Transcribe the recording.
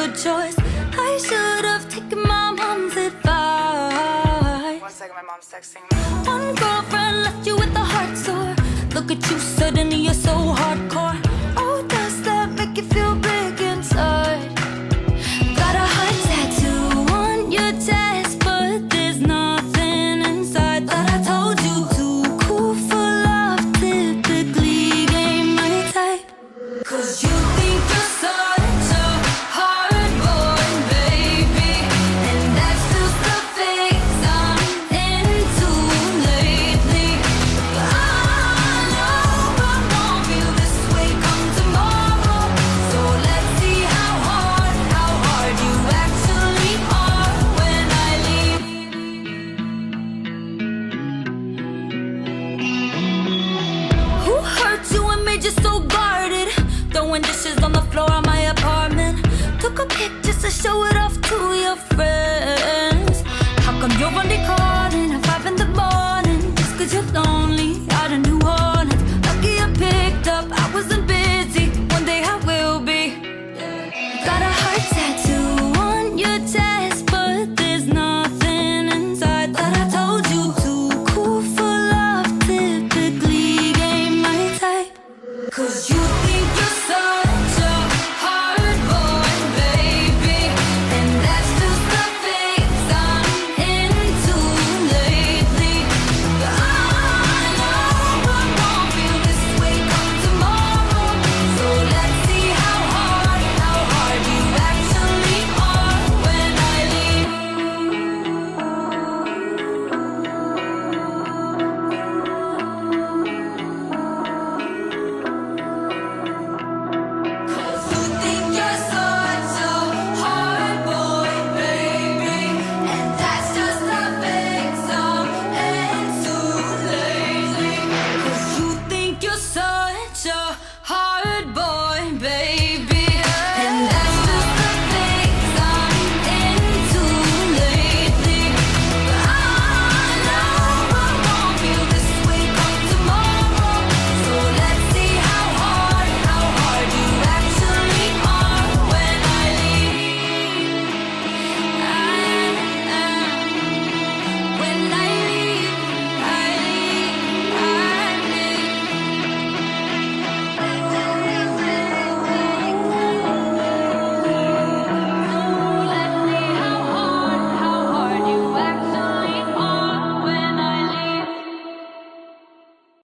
good choice. I should have taken my mom's advice. 1 second, my mom's texting me. One girlfriend left you with a heart sore. Look at you, suddenly you're so hardcore. Oh, does that make you feel big inside? Got a heart tattoo on your chest, but there's nothing inside. That I told you, too cool for love, typically ain't my type. 'Cause you think you're such a hard boy, baby, and that's just the phase I'm into lately. I know I won't feel this way come tomorrow, so let's see how hard you actually are when I leave. Who hurt you and made you so guarded? Throwing dishes on the floor of my apartment. Took a pic just to show it off to your friends.